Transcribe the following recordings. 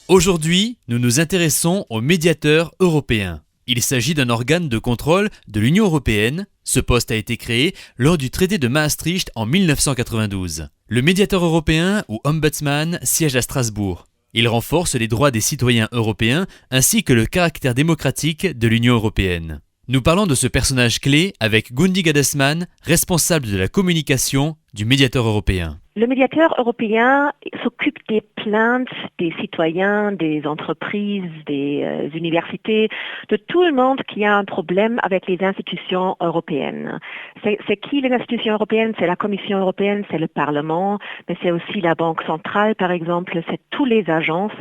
Aujourd'hui, nous nous intéressons au médiateur européen. Il s'agit d'un organe de contrôle de l'Union européenne. Ce poste a été créé lors du traité de Maastricht en 1992. Le médiateur européen ou ombudsman siège à Strasbourg. Il renforce les droits des citoyens européens ainsi que le caractère démocratique de l'Union européenne. Nous parlons de ce personnage clé avec Gundi Gadesman, responsable de la communication du médiateur européen. Le médiateur européen s'occupe des plaintes des citoyens, des entreprises, des universités, de tout le monde qui a un problème avec les institutions européennes. C'est qui les institutions européennes? C'est la Commission européenne, c'est le Parlement, mais c'est aussi la Banque centrale par exemple, c'est toutes les agences.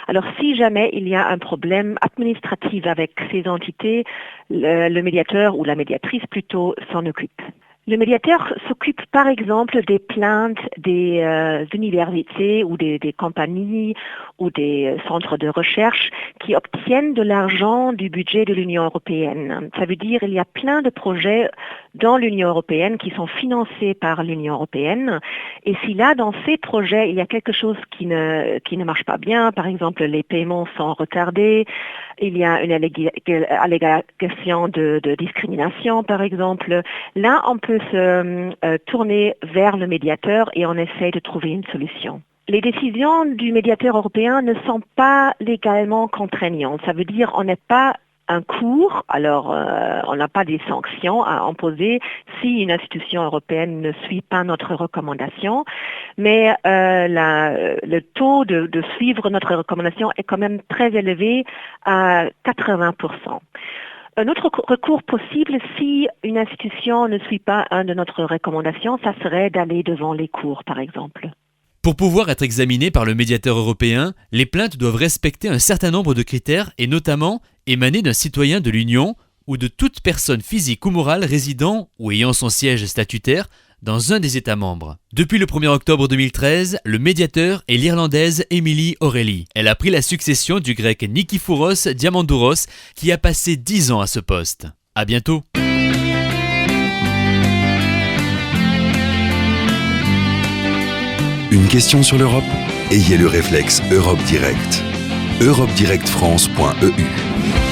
Alors si jamais il y a un problème administratif avec ces entités, le médiateur ou la médiatrice plutôt s'en occupe. Le médiateur s'occupe par exemple des plaintes des universités ou des compagnies ou des centres de recherche qui obtiennent de l'argent du budget de l'Union européenne. Ça veut dire qu'il y a plein de projets dans l'Union européenne qui sont financés par l'Union européenne. Et si là, dans ces projets, il y a quelque chose qui ne marche pas bien, par exemple les paiements sont retardés, il y a une allégation de discrimination par exemple, là on peut se tourner vers le médiateur et on essaie de trouver une solution. Les décisions du médiateur européen ne sont pas légalement contraignantes. Ça veut dire qu'on n'est pas un cours, alors on n'a pas des sanctions à imposer si une institution européenne ne suit pas notre recommandation, mais le taux de suivre notre recommandation est quand même très élevé à 80%. Un autre recours possible, si une institution ne suit pas une de notre recommandations, ça serait d'aller devant les cours, par exemple. Pour pouvoir être examinées par le médiateur européen, les plaintes doivent respecter un certain nombre de critères et notamment émaner d'un citoyen de l'Union ou de toute personne physique ou morale résidant ou ayant son siège statutaire dans un des États membres. Depuis le 1er octobre 2013, le médiateur est l'Irlandaise Emily O'Reilly. Elle a pris la succession du Grec Nikifouros Diamandouros qui a passé 10 ans à ce poste. À bientôt. Une question sur l'Europe? Ayez le réflexe Europe Direct. europedirect-france.eu